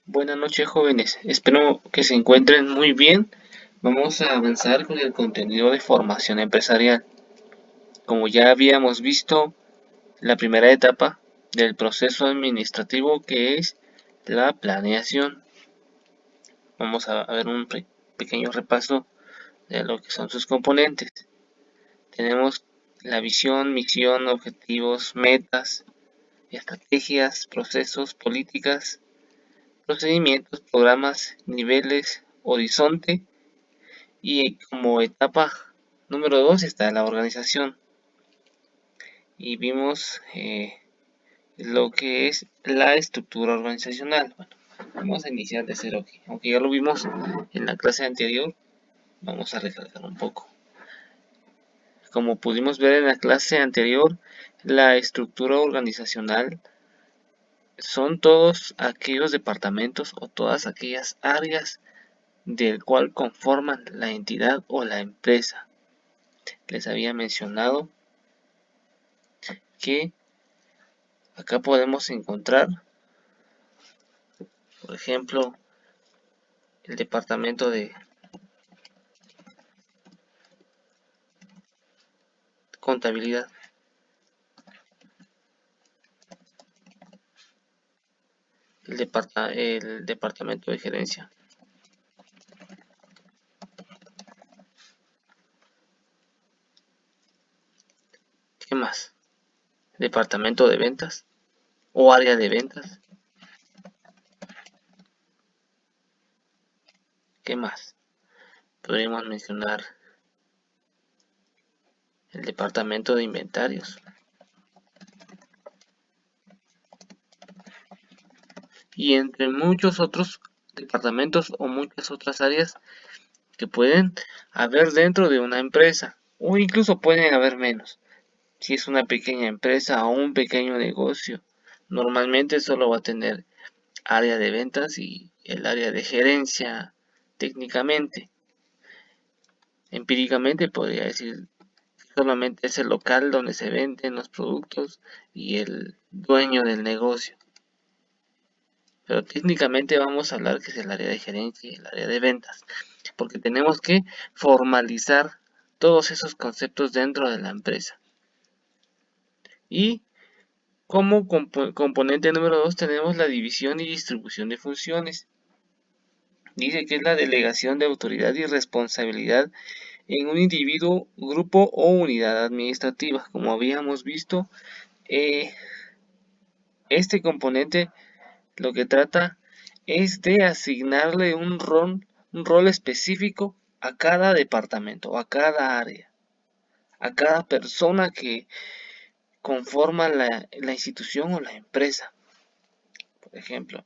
Buenas noches, jóvenes. Espero que se encuentren muy bien. Vamos a avanzar con el contenido de formación empresarial. Como ya habíamos visto, la primera etapa del proceso administrativo, que es la planeación. Vamos a ver un pequeño repaso de lo que son sus componentes. Tenemos la visión, misión, objetivos, metas, estrategias, procesos, políticas, procedimientos, programas, niveles, horizonte. Y como etapa número 2 está la organización. Y vimos lo que es la estructura organizacional. Bueno, vamos a iniciar de cero aquí. Aunque ya lo vimos en la clase anterior, vamos a recalcar un poco. Como pudimos ver en la clase anterior, la estructura organizacional son todos aquellos departamentos o todas aquellas áreas del cual conforman la entidad o la empresa. Les había mencionado que acá podemos encontrar, por ejemplo, el departamento de contabilidad, el departamento de gerencia. ¿Qué más? Departamento de ventas o área de ventas. ¿Qué más? Podríamos mencionar el departamento de inventarios y entre muchos otros departamentos o muchas otras áreas que pueden haber dentro de una empresa o incluso pueden haber menos. Si es una pequeña empresa o un pequeño negocio, normalmente solo va a tener área de ventas y el área de gerencia técnicamente. Empíricamente podría decir solamente es el local donde se venden los productos y el dueño del negocio. Pero técnicamente vamos a hablar que es el área de gerencia y el área de ventas, porque tenemos que formalizar todos esos conceptos dentro de la empresa. Y como componente número 2 tenemos la división y distribución de funciones. Dice que es la delegación de autoridad y responsabilidad en un individuo, grupo o unidad administrativa. Como habíamos visto, este componente lo que trata es de asignarle un rol específico a cada departamento, a cada área, a cada persona que conforma la institución o la empresa. Por ejemplo,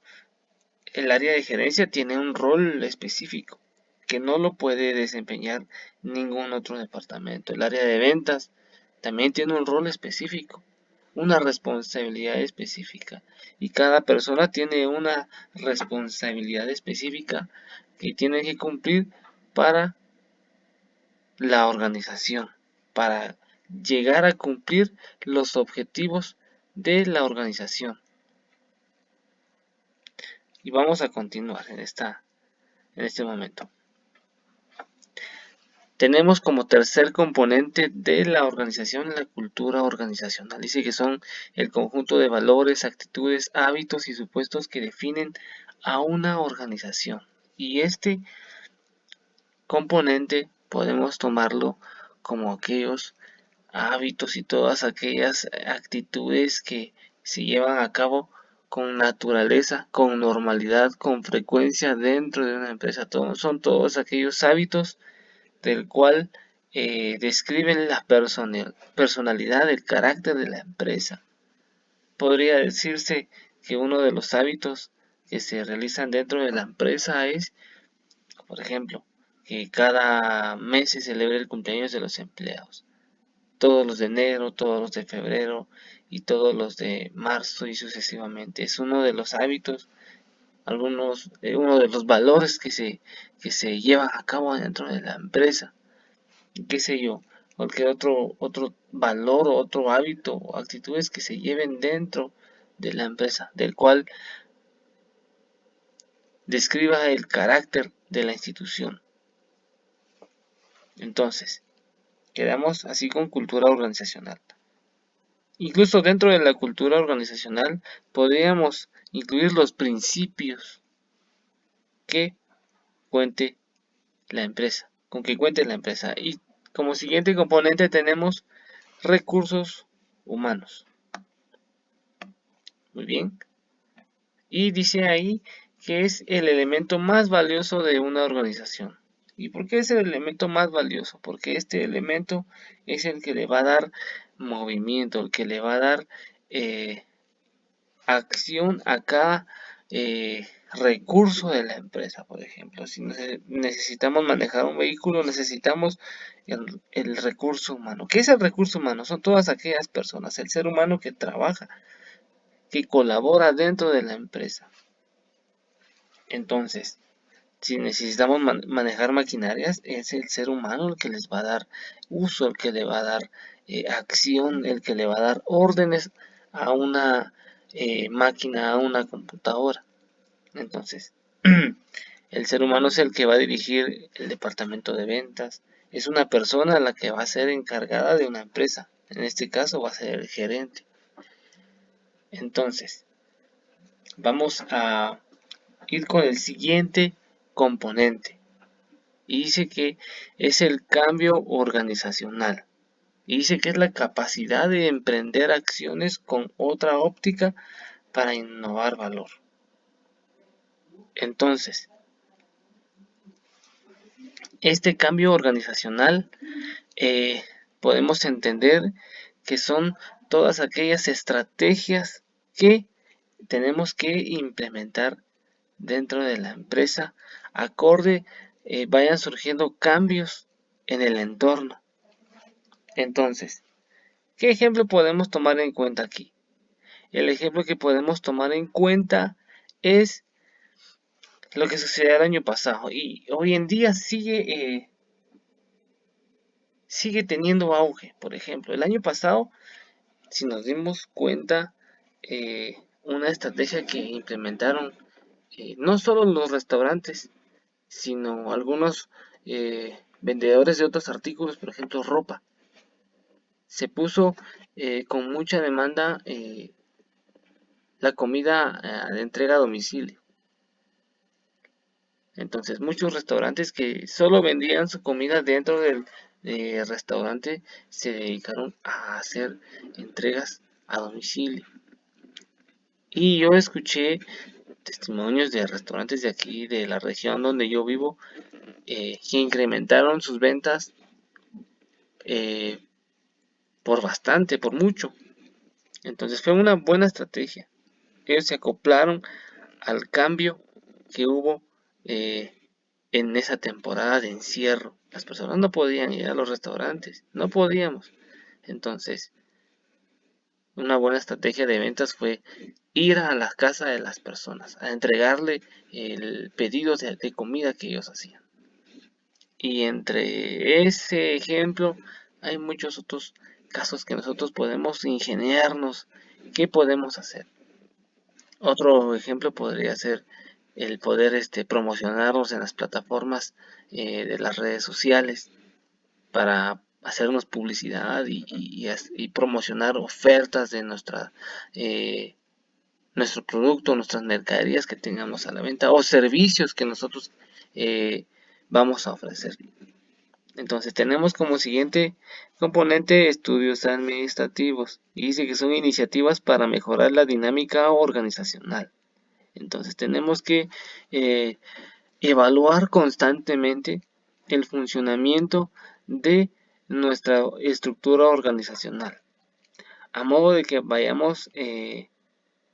el área de gerencia tiene un rol específico que no lo puede desempeñar ningún otro departamento. El área de ventas también tiene un rol específico, una responsabilidad específica. Y cada persona tiene una responsabilidad específica que tiene que cumplir para la organización, para llegar a cumplir los objetivos de la organización. Y vamos a continuar en este momento. Tenemos como tercer componente de la organización la cultura organizacional. Dice que son el conjunto de valores, actitudes, hábitos y supuestos que definen a una organización. Y este componente podemos tomarlo como aquellos hábitos y todas aquellas actitudes que se llevan a cabo con naturaleza, con normalidad, con frecuencia dentro de una empresa. Son todos aquellos hábitos del cual describen la personalidad, el carácter de la empresa. Podría decirse que uno de los hábitos que se realizan dentro de la empresa es, por ejemplo, que cada mes se celebre el cumpleaños de los empleados. Todos los de enero, todos los de febrero y todos los de marzo y sucesivamente. Es uno de los hábitos, uno de los valores que se llevan a cabo dentro de la empresa. Qué sé yo, cualquier otro valor o otro hábito o actitudes que se lleven dentro de la empresa, del cual describa el carácter de la institución. Entonces, quedamos así con cultura organizacional. Incluso dentro de la cultura organizacional podríamos incluir los principios que cuente la empresa, con que cuente la empresa. Y como siguiente componente tenemos recursos humanos. Muy bien. Y dice ahí que es el elemento más valioso de una organización. ¿Y por qué es el elemento más valioso? Porque este elemento es el que le va a dar movimiento, el que le va a dar acción a cada recurso de la empresa. Por ejemplo, si necesitamos manejar un vehículo, necesitamos el recurso humano. ¿Qué es el recurso humano? Son todas aquellas personas, el ser humano que trabaja, que colabora dentro de la empresa. Entonces, si necesitamos manejar maquinarias, es el ser humano el que les va a dar uso, el que le va a dar acción, el que le va a dar órdenes a una máquina, a una computadora. Entonces, el ser humano es el que va a dirigir el departamento de ventas. Es una persona la que va a ser encargada de una empresa. En este caso va a ser el gerente. Entonces, vamos a ir con el siguiente componente. Y dice que es el cambio organizacional. Y dice que es la capacidad de emprender acciones con otra óptica para innovar valor. Entonces, este cambio organizacional podemos entender que son todas aquellas estrategias que tenemos que implementar dentro de la empresa acorde vayan surgiendo cambios en el entorno. Entonces, ¿qué ejemplo podemos tomar en cuenta aquí? El ejemplo que podemos tomar en cuenta es lo que sucedió el año pasado y hoy en día sigue teniendo auge. Por ejemplo, el año pasado, si nos dimos cuenta, una estrategia que implementaron no solo los restaurantes, sino algunos vendedores de otros artículos, por ejemplo ropa. Se puso con mucha demanda la comida de entrega a domicilio. Entonces muchos restaurantes que solo vendían su comida dentro del restaurante se dedicaron a hacer entregas a domicilio. Y yo escuché testimonios de restaurantes de aquí, de la región donde yo vivo, que incrementaron sus ventas por bastante, por mucho. Entonces fue una buena estrategia. Ellos se acoplaron al cambio que hubo en esa temporada de encierro. Las personas no podían ir a los restaurantes, no podíamos. Entonces, una buena estrategia de ventas fue ir a la casa de las personas, a entregarle el pedido de comida que ellos hacían. Y entre ese ejemplo hay muchos otros casos que nosotros podemos ingeniarnos. ¿Qué podemos hacer? Otro ejemplo podría ser el poder promocionarnos en las plataformas de las redes sociales para hacernos publicidad y promocionar ofertas de nuestro producto, nuestras mercaderías que tengamos a la venta o servicios que nosotros vamos a ofrecer. Entonces tenemos como siguiente componente estudios administrativos y dice que son iniciativas para mejorar la dinámica organizacional. Entonces tenemos que evaluar constantemente el funcionamiento de nuestra estructura organizacional, a modo de que vayamos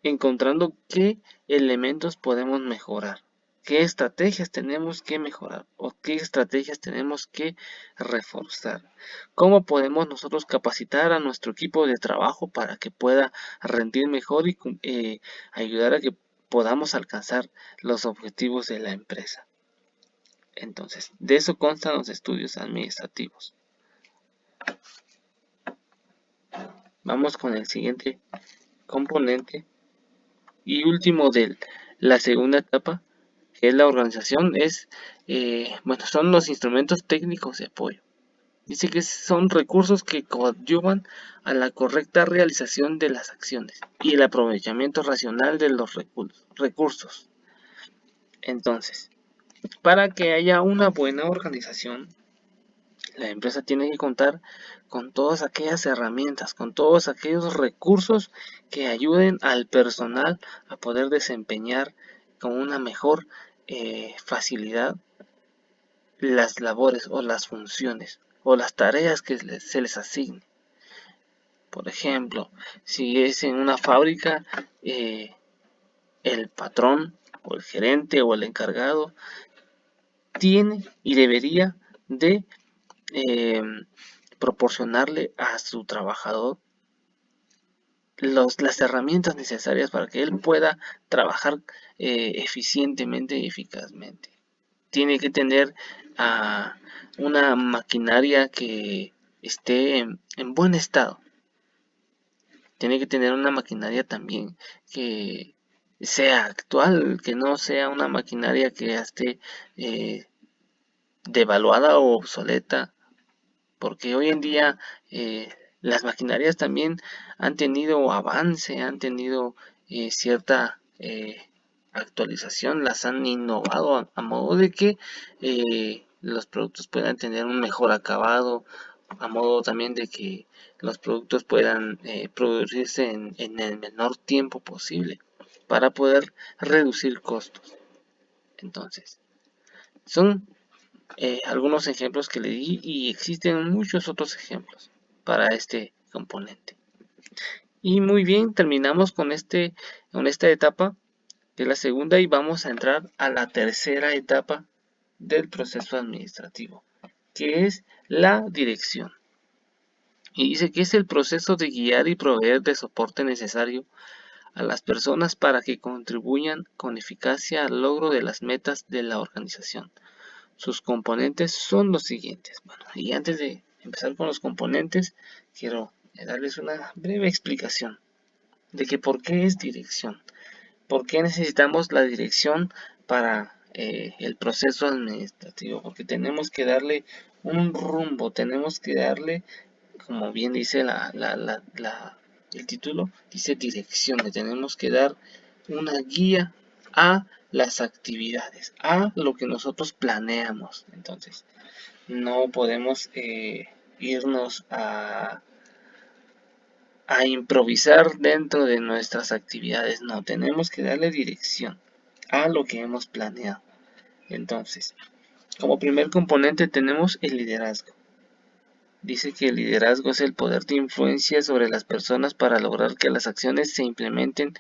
encontrando qué elementos podemos mejorar, qué estrategias tenemos que mejorar o qué estrategias tenemos que reforzar, cómo podemos nosotros capacitar a nuestro equipo de trabajo para que pueda rendir mejor y ayudar a que podamos alcanzar los objetivos de la empresa. Entonces, de eso constan los estudios administrativos. Vamos con el siguiente componente y último de la segunda etapa, que es la organización es, bueno, son los instrumentos técnicos de apoyo. Dice que son recursos que coadyuvan a la correcta realización de las acciones y el aprovechamiento racional de los recursos. Entonces, para que haya una buena organización, la empresa tiene que contar con todas aquellas herramientas, con todos aquellos recursos que ayuden al personal a poder desempeñar con una mejor facilidad las labores o las funciones o las tareas que se les asigne. Por ejemplo, si es en una fábrica, el patrón o el gerente o el encargado tiene y debería de proporcionarle a su trabajador las herramientas necesarias para que él pueda trabajar eficientemente y eficazmente. Tiene que tener una maquinaria que esté en buen estado. Tiene que tener una maquinaria también que sea actual, que no sea una maquinaria que esté devaluada o obsoleta, porque hoy en día las maquinarias también han tenido avance, han tenido cierta actualización, las han innovado a modo de que los productos puedan tener un mejor acabado, a modo también de que los productos puedan producirse en el menor tiempo posible para poder reducir costos. Entonces, son algunos ejemplos que le di y existen muchos otros ejemplos para este componente. Y muy bien, terminamos con esta etapa de la segunda y vamos a entrar a la tercera etapa del proceso administrativo, que es la dirección. Y dice que es el proceso de guiar y proveer de soporte necesario a las personas para que contribuyan con eficacia al logro de las metas de la organización. Sus componentes son los siguientes. Bueno, y antes de empezar con los componentes, quiero darles una breve explicación de que por qué es dirección. ¿Por qué necesitamos la dirección para el proceso administrativo? Porque tenemos que darle un rumbo, tenemos que darle, como bien dice el título, dice dirección, le tenemos que dar una guía a las actividades, a lo que nosotros planeamos. Entonces, no podemos irnos a improvisar dentro de nuestras actividades, no, tenemos que darle dirección a lo que hemos planeado. Entonces, como primer componente tenemos el liderazgo. Dice que el liderazgo es el poder de influencia sobre las personas para lograr que las acciones se implementen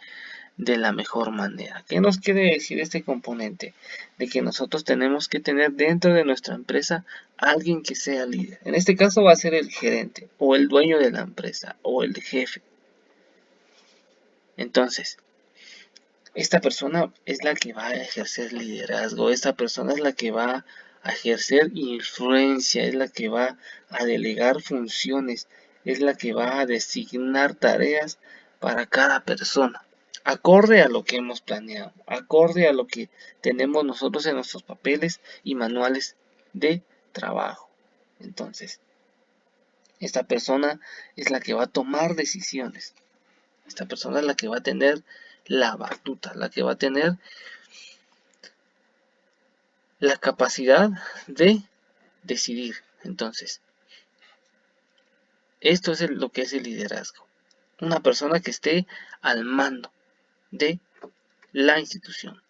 de la mejor manera. ¿Qué nos quiere decir este componente? De que nosotros tenemos que tener dentro de nuestra empresa alguien que sea líder. En este caso va a ser el gerente o el dueño de la empresa o el jefe. Entonces, esta persona es la que va a ejercer liderazgo, esta persona es la que va a ejercer influencia, es la que va a delegar funciones, es la que va a designar tareas para cada persona, acorde a lo que hemos planeado, acorde a lo que tenemos nosotros en nuestros papeles y manuales de trabajo. Entonces, esta persona es la que va a tomar decisiones. Esta persona es la que va a tener la batuta, la que va a tener la capacidad de decidir. Entonces, esto es lo que es el liderazgo. Una persona que esté al mando de la institución.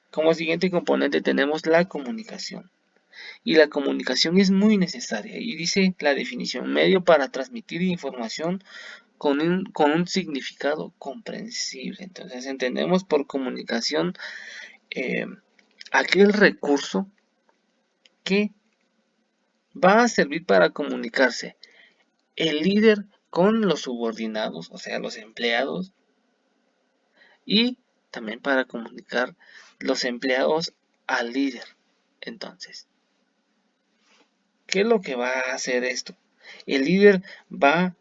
Como siguiente componente tenemos la comunicación. Y la comunicación es muy necesaria. Y dice la definición: medio para transmitir información con un significado comprensible. Entonces entendemos por comunicación aquel recurso que va a servir para comunicarse el líder con los subordinados, o sea, los empleados, y también para comunicar los empleados al líder. Entonces, ¿qué es lo que va a hacer esto? El líder va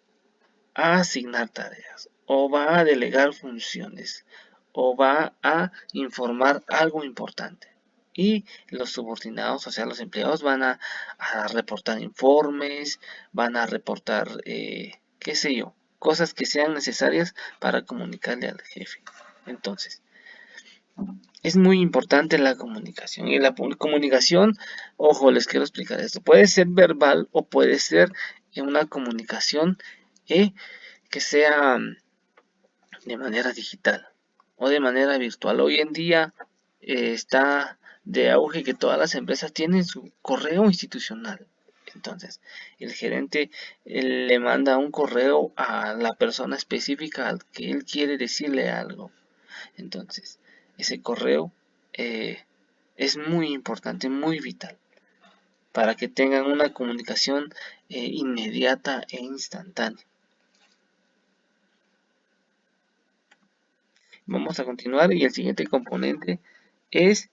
a asignar tareas o va a delegar funciones o va a informar algo importante. Y los subordinados, o sea, los empleados van a reportar informes, van a reportar, qué sé yo, cosas que sean necesarias para comunicarle al jefe. Entonces, es muy importante la comunicación. Y la comunicación, ojo, les quiero explicar esto. Puede ser verbal o puede ser una comunicación que sea de manera digital o de manera virtual. Hoy en día está de auge que todas las empresas tienen su correo institucional. Entonces, el gerente le manda un correo a la persona específica al que él quiere decirle algo. Entonces, ese correo es muy importante, muy vital, para que tengan una comunicación inmediata e instantánea. Vamos a continuar y el siguiente componente es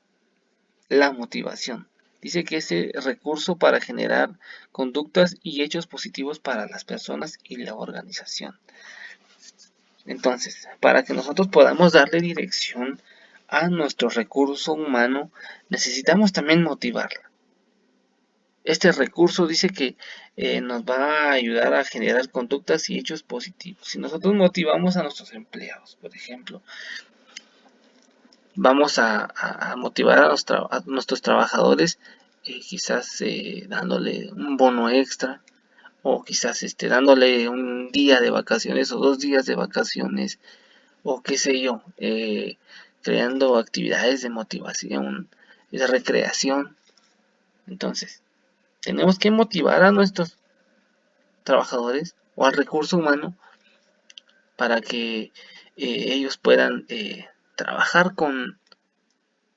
la motivación. Dice que es el recurso para generar conductas y hechos positivos para las personas y la organización. Entonces, para que nosotros podamos darle dirección a nuestro recurso humano, necesitamos también motivarlo. Este recurso dice que nos va a ayudar a generar conductas y hechos positivos. Si nosotros motivamos a nuestros empleados, por ejemplo, vamos a motivar a nuestros trabajadores, quizás dándole un bono extra, o quizás dándole un día de vacaciones o 2 días de vacaciones, o qué sé yo, creando actividades de motivación, de recreación. Entonces, tenemos que motivar a nuestros trabajadores o al recurso humano para que ellos puedan trabajar con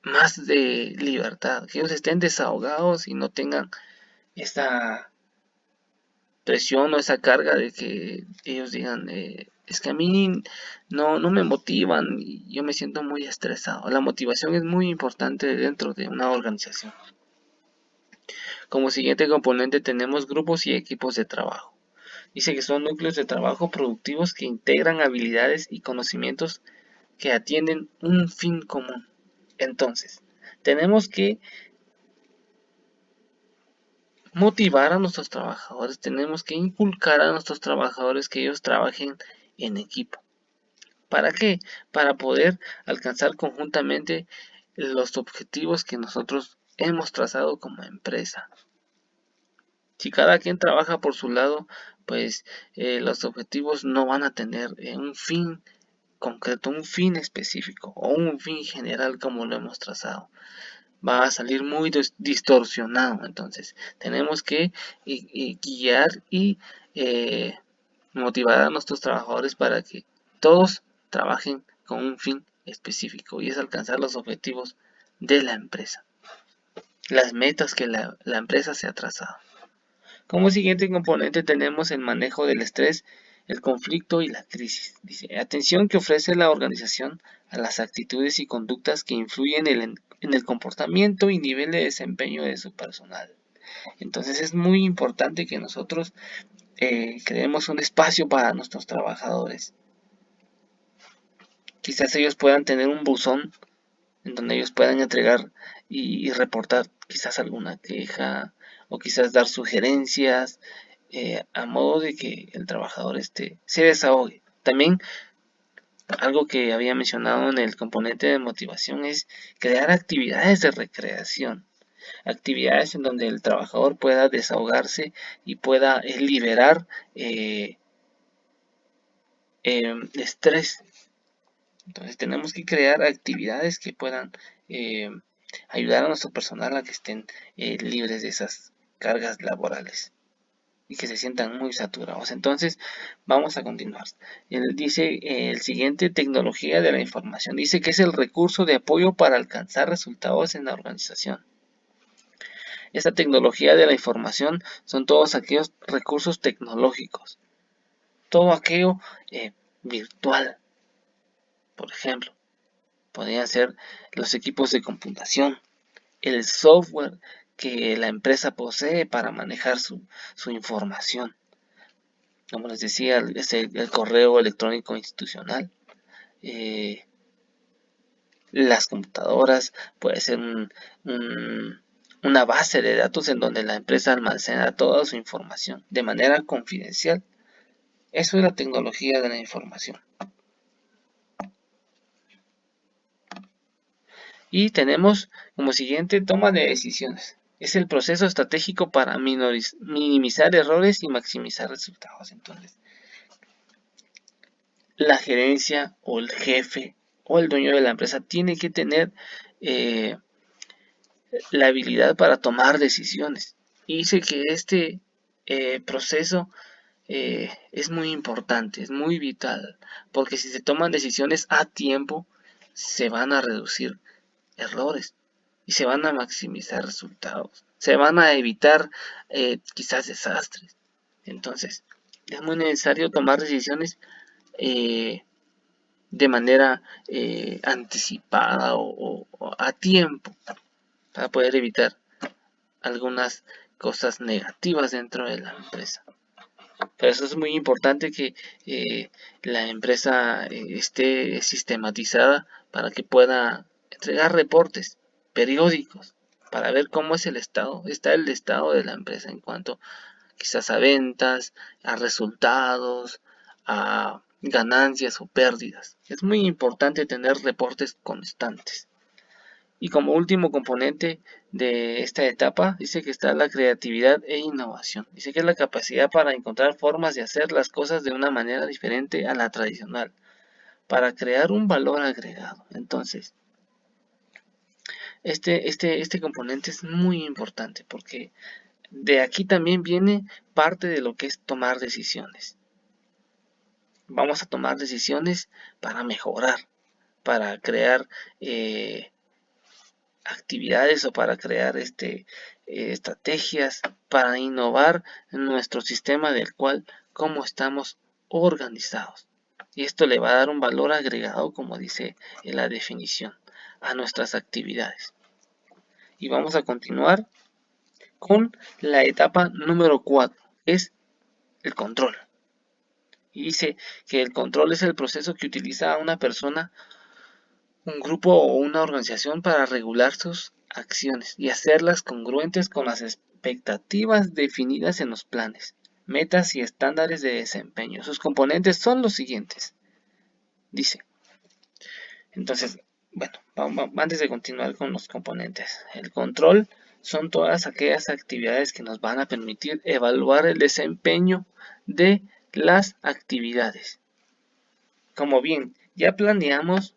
más de libertad, que ellos estén desahogados y no tengan esta presión o esa carga de que ellos digan, es que a mí no me motivan y yo me siento muy estresado. La motivación es muy importante dentro de una organización. Como siguiente componente tenemos grupos y equipos de trabajo. Dice que son núcleos de trabajo productivos que integran habilidades y conocimientos que atienden un fin común. Entonces, tenemos que motivar a nuestros trabajadores, tenemos que inculcar a nuestros trabajadores que ellos trabajen en equipo. ¿Para qué? Para poder alcanzar conjuntamente los objetivos que nosotros hemos trazado como empresa. Si cada quien trabaja por su lado, pues los objetivos no van a tener un fin concreto, un fin específico o un fin general como lo hemos trazado. Va a salir muy distorsionado. Entonces, tenemos que guiar y motivar a nuestros trabajadores para que todos trabajen con un fin específico y es alcanzar los objetivos de la empresa, las metas que la empresa se ha trazado. Como siguiente componente tenemos el manejo del estrés, el conflicto y la crisis. Dice, atención que ofrece la organización a las actitudes y conductas que influyen en el comportamiento y nivel de desempeño de su personal. Entonces es muy importante que nosotros creemos un espacio para nuestros trabajadores. Quizás ellos puedan tener un buzón en donde ellos puedan entregar y reportar quizás alguna queja o quizás dar sugerencias a modo de que el trabajador se desahogue. También algo que había mencionado en el componente de motivación es crear actividades de recreación, actividades en donde el trabajador pueda desahogarse y pueda liberar estrés. Entonces tenemos que crear actividades que puedan ayudar a nuestro personal a que estén libres de esas cargas laborales y que se sientan muy saturados. Entonces vamos a continuar. Él dice el siguiente, tecnología de la información. Dice que es el recurso de apoyo para alcanzar resultados en la organización. Esta tecnología de la información son todos aquellos recursos tecnológicos, todo aquello virtual. Por ejemplo, podrían ser los equipos de computación, el software que la empresa posee para manejar su información. Como les decía, es el correo electrónico institucional. las computadoras, puede ser una base de datos en donde la empresa almacena toda su información de manera confidencial. Eso es la tecnología de la información. Y tenemos como siguiente toma de decisiones. Es el proceso estratégico para minimizar errores y maximizar resultados. Entonces, la gerencia o el jefe o el dueño de la empresa tiene que tener eh, la habilidad para tomar decisiones. Y dice que este proceso es muy importante, es muy vital, porque si se toman decisiones a tiempo, se van a reducir errores y se van a maximizar resultados, se van a evitar quizás desastres. Entonces, es muy necesario tomar decisiones eh, de manera anticipada o a tiempo para poder evitar algunas cosas negativas dentro de la empresa. Por eso es muy importante que la empresa esté sistematizada para que pueda entregar reportes periódicos para ver cómo es está el estado de la empresa en cuanto quizás a ventas, a resultados, a ganancias o pérdidas. Es muy importante tener reportes constantes. Y como último componente de esta etapa, dice que está la creatividad e innovación. Dice que es la capacidad para encontrar formas de hacer las cosas de una manera diferente a la tradicional, para crear un valor agregado. Entonces, este componente es muy importante porque de aquí también viene parte de lo que es tomar decisiones. Vamos a tomar decisiones para mejorar, para crear actividades o para crear estrategias para innovar nuestro sistema del cual cómo estamos organizados. Y esto le va a dar un valor agregado, como dice en la definición, a nuestras actividades. Y vamos a continuar con la etapa número 4, es el control. Y dice que el control es el proceso que utiliza una persona, un grupo o una organización para regular sus acciones y hacerlas congruentes con las expectativas definidas en los planes, metas y estándares de desempeño. Sus componentes son los siguientes. Dice, entonces, bueno, antes de continuar con los componentes, el control son todas aquellas actividades que nos van a permitir evaluar el desempeño de las actividades. Como bien, ya planeamos,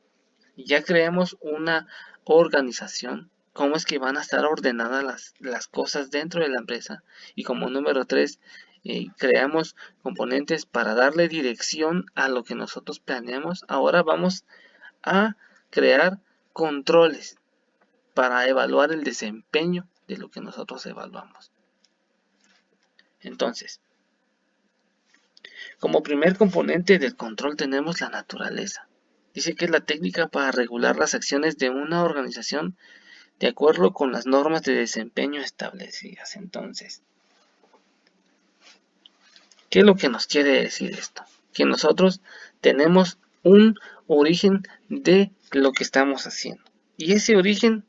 ya creamos una organización, cómo es que van a estar ordenadas las cosas dentro de la empresa. Y como número 3, creamos componentes para darle dirección a lo que nosotros planeamos. Ahora vamos a crear controles para evaluar el desempeño de lo que nosotros evaluamos. Entonces, como primer componente del control tenemos la naturaleza. Dice que es la técnica para regular las acciones de una organización de acuerdo con las normas de desempeño establecidas. Entonces, ¿qué es lo que nos quiere decir esto? Que nosotros tenemos un origen de lo que estamos haciendo. Y ese origen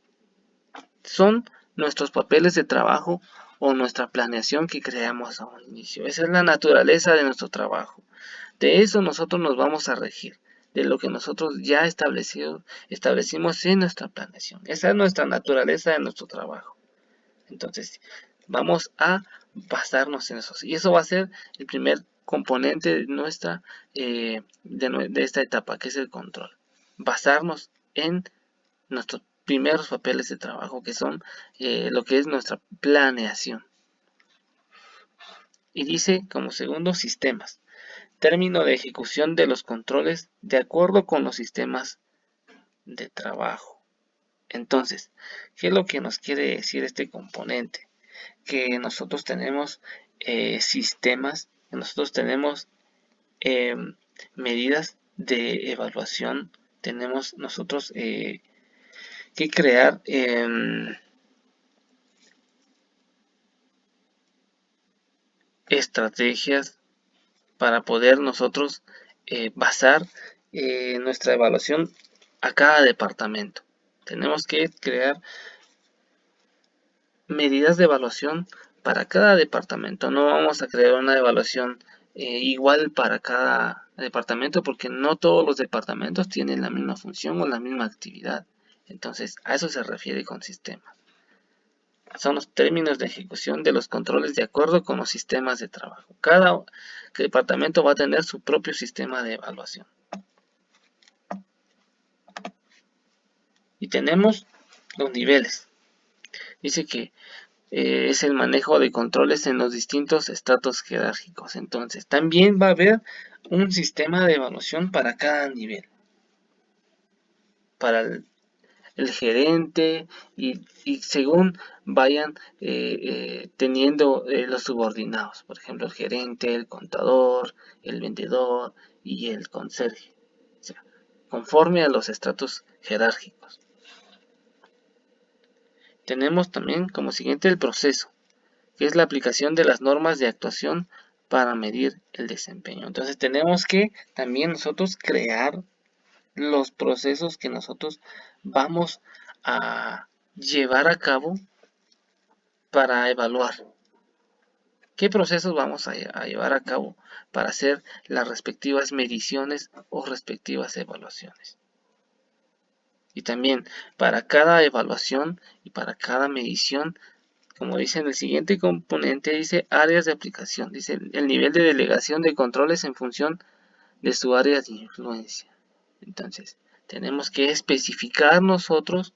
son nuestros papeles de trabajo o nuestra planeación que creamos a un inicio. Esa es la naturaleza de nuestro trabajo. De eso nosotros nos vamos a regir, de lo que nosotros ya establecimos en nuestra planeación. Esa es nuestra naturaleza de nuestro trabajo. Entonces, vamos a basarnos en eso. Y eso va a ser el primer componente de nuestra de esta etapa, que es el control. Basarnos en nuestros primeros papeles de trabajo, que son lo que es nuestra planeación. Y dice como segundo, sistemas. Término de ejecución de los controles de acuerdo con los sistemas de trabajo. Entonces, ¿qué es lo que nos quiere decir este componente? Que nosotros tenemos sistemas, que nosotros tenemos medidas de evaluación, tenemos nosotros que crear estrategias para poder nosotros basar nuestra evaluación a cada departamento. Tenemos que crear medidas de evaluación para cada departamento. No vamos a crear una evaluación igual para cada departamento porque no todos los departamentos tienen la misma función o la misma actividad. Entonces, a eso se refiere con sistema. Son los términos de ejecución de los controles de acuerdo con los sistemas de trabajo. Cada departamento va a tener su propio sistema de evaluación. Y tenemos los niveles. Dice que es el manejo de controles en los distintos estratos jerárquicos. Entonces, también va a haber un sistema de evaluación para cada nivel. Para el gerente y según vayan teniendo los subordinados. Por ejemplo, el gerente, el contador, el vendedor y el conserje. O sea, conforme a los estratos jerárquicos. Tenemos también como siguiente el proceso, que es la aplicación de las normas de actuación para medir el desempeño. Entonces tenemos que también nosotros crear los procesos que nosotros vamos a llevar a cabo para evaluar. ¿Qué procesos vamos a llevar a cabo para hacer las respectivas mediciones o respectivas evaluaciones? Y también para cada evaluación y para cada medición, como dice en el siguiente componente, dice áreas de aplicación, dice el nivel de delegación de controles en función de su área de influencia. Entonces, tenemos que especificar nosotros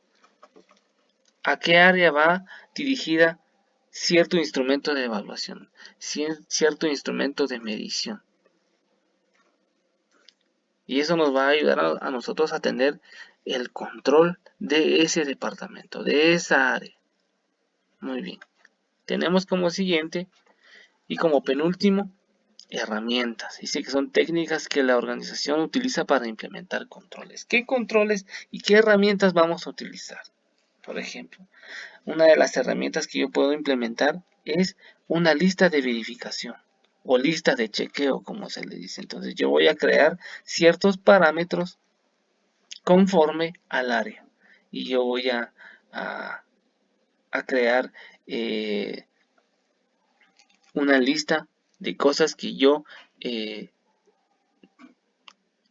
a qué área va dirigida cierto instrumento de evaluación, cierto instrumento de medición. Y eso nos va a ayudar a nosotros a tener el control de ese departamento, de esa área. Muy bien. Tenemos como siguiente y como penúltimo, herramientas. Dice que son técnicas que la organización utiliza para implementar controles. ¿Qué controles y qué herramientas vamos a utilizar? Por ejemplo, una de las herramientas que yo puedo implementar es una lista de verificación o lista de chequeo, como se le dice. Entonces yo voy a crear ciertos parámetros conforme al área y yo voy a crear una lista de cosas que yo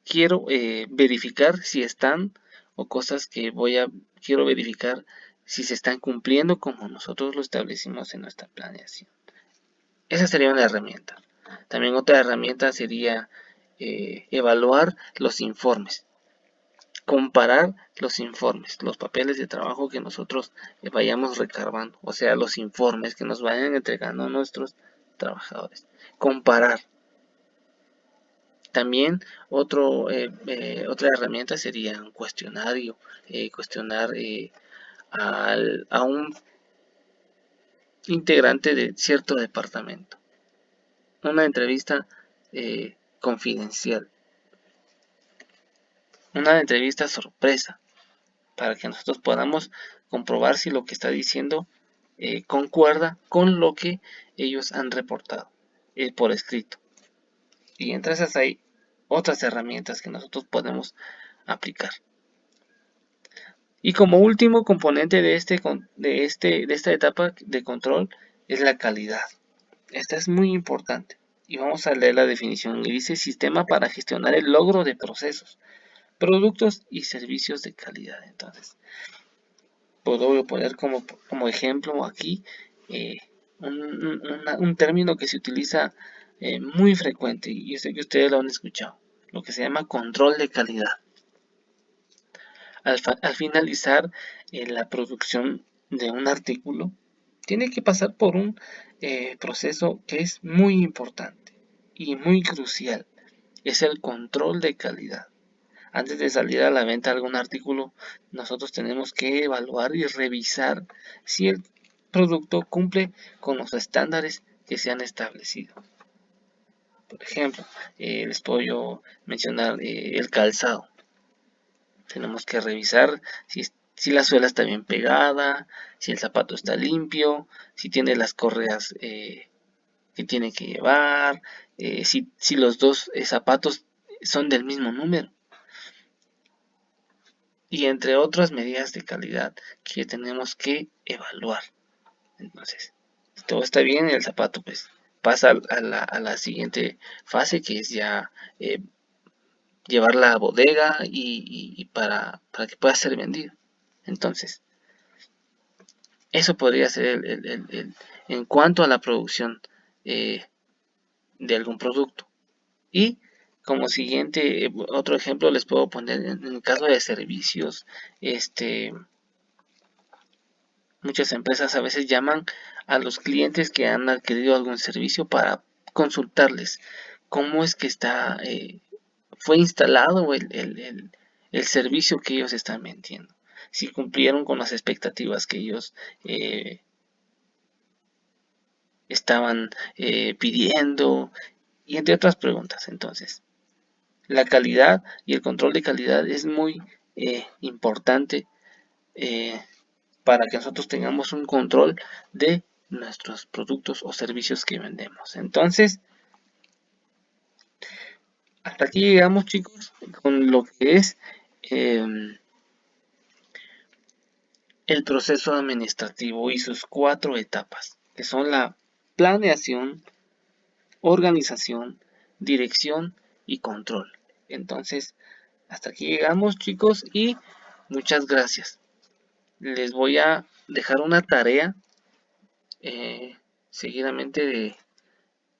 quiero verificar si están o cosas que quiero verificar si se están cumpliendo como nosotros lo establecimos en nuestra planeación. Esa sería una herramienta. También otra herramienta sería evaluar los informes, comparar los informes, los papeles de trabajo que nosotros vayamos recabando, o sea, los informes que nos vayan entregando nuestros trabajadores. Comparar. También otra herramienta sería un cuestionario, cuestionar a un integrante de cierto departamento. Una entrevista confidencial. Una entrevista sorpresa para que nosotros podamos comprobar si lo que está diciendo concuerda con lo que ellos han reportado por escrito. Y entre esas hay otras herramientas que nosotros podemos aplicar. Y como último componente de esta etapa de control es la calidad. Esta es muy importante. Y vamos a leer la definición. Y dice sistema para gestionar el logro de procesos, productos y servicios de calidad. Entonces, puedo poner como ejemplo aquí un término que se utiliza muy frecuente. Y yo sé que ustedes lo han escuchado. Lo que se llama control de calidad. Al finalizar la producción de un artículo, tiene que pasar por un proceso que es muy importante y muy crucial. Es el control de calidad. Antes de salir a la venta algún artículo, nosotros tenemos que evaluar y revisar si el producto cumple con los estándares que se han establecido. Por ejemplo, les puedo mencionar el calzado. Tenemos que revisar si la suela está bien pegada, si el zapato está limpio, si tiene las correas que tiene que llevar, si los dos zapatos son del mismo número. y entre otras medidas de calidad que tenemos que evaluar. Entonces, si todo está bien, el zapato pues pasa a la siguiente fase, que es ya llevarla a bodega y para que pueda ser vendido. Entonces, eso podría ser en cuanto a la producción eh, de algún producto. Y como siguiente, otro ejemplo les puedo poner en el caso de servicios. Muchas empresas a veces llaman a los clientes que han adquirido algún servicio para consultarles cómo es que fue instalado el servicio que ellos están vendiendo, si cumplieron con las expectativas que ellos eh, estaban pidiendo, y entre otras preguntas. Entonces, la calidad y el control de calidad es muy importante eh, para que nosotros tengamos un control de nuestros productos o servicios que vendemos. Entonces, hasta aquí llegamos, chicos, con lo que es eh, el proceso administrativo y sus 4 etapas, que son la planeación, organización, dirección y control. Entonces, hasta aquí llegamos, chicos, y muchas gracias. Les voy a dejar una tarea eh, seguidamente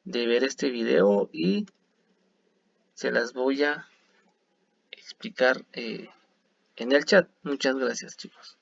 de ver este video, y se las voy a explicar en el chat. Muchas gracias, chicos.